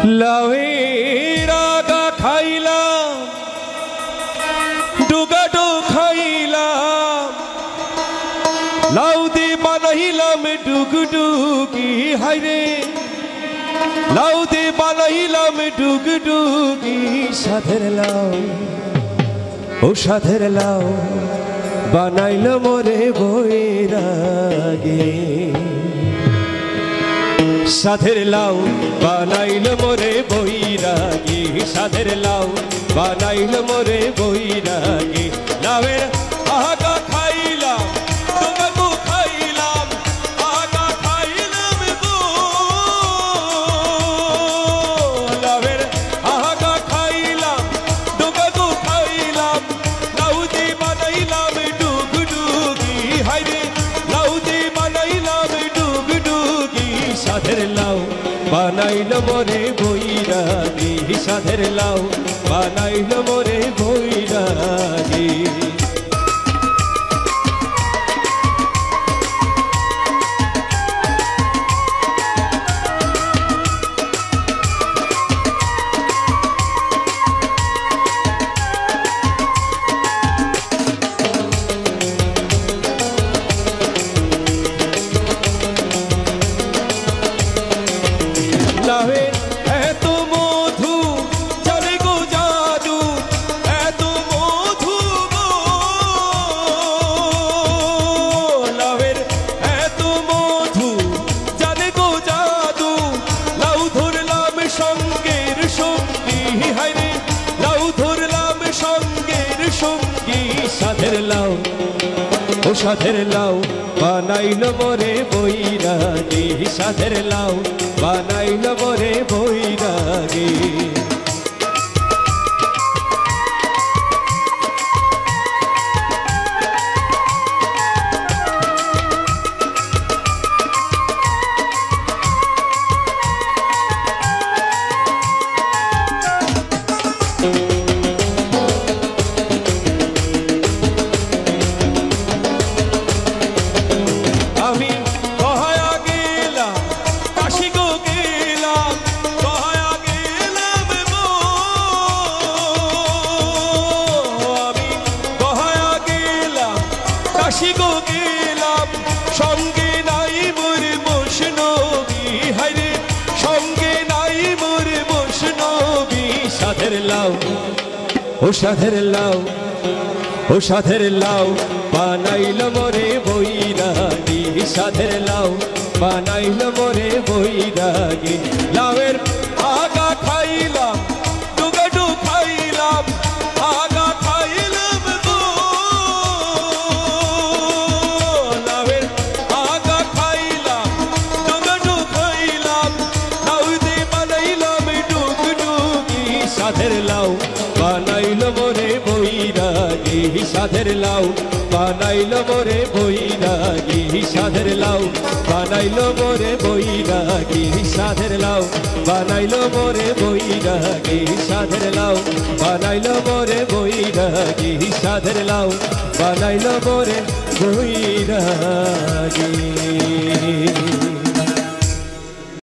লাউয়ের আগা খাইলাম, ডুগাডু খাইলাম, লাউ দি বানাইলাম ডুগডুগি। হাইরে লাউ দি বানাইলাম ডুগডুগি। সাধের লাউ, ও সাধের লাউ বানাইল মোরে বৈরাগী। সাধের লাউ বানাইল মোরে বৈরাগী। সাধের লাউ বানাইল মোরে বৈরাগী। লাউয়ের আগা খাইলাম, ডুগডু খাইলাম, আগা খাইলাম গো। লাউয়ের আগা খাইলাম, ডুগডু খাইলাম, লাউ দি বানাইলাম ডুগডুগি। হাইরে লাউ দি বানাইলাম ডুগডুগি। সাধের লাউ বানাইল মোরে বৈরাগী। সাধের লাউ বানাইল মোরে বৈরাগী। লাউয়ের এত মধু জানে গো জাদু, এত মধু গো। লাউয়ের এত মধু জানে গো জাদু, লাউ ধরলাম সঙ্গের সঙ্গী। হাইরে লাউ ধরলাম সঙ্গের সঙ্গী। সাধের লাউ, ও সাধের লাউ বানাইল মোরে বৈরাগী। সাধের লাউ বানাইল মোরে বৈরাগী। আমি কহায়া গেলাম, কাশি গো গেলাম, কহায়া গেলাম গো। আমি কহায়া গেলাম, কাশি গো গেলাম, সঙ্গে নাই মোর বৈষ্ণবী। হাইরে সঙ্গে নাই মোর বৈষ্ণবী। সাধের লাউ, ও সাধের লাউ, ও সাধের লাউ বানাইল মোরে বৈরাগী। সাধের লাউ বানাইল মোরে বৈরাগী। লাউয়ের আগা খাইলাম, ডুগাডু খাইলাম, আগা খাইলাম গো। লাউয়ের আগা খাইলাম, ডুগাডু খাইলাম, লাউ দি বানাইলাম ডুগডুগি। সাধের লাউ বানাইল মোরে বৈরাগী। সাধের লাউ বানাইল মোরে বৈরাগী। সাধের লাউ বানাইল মোরে বৈরাগী। সাধের লাউ বানাইল মোরে বৈরাগী। সাধের লাউ বানাইল মোরে বৈরাগী। সাধের লাউ বানাইল মোরে বৈরাগী।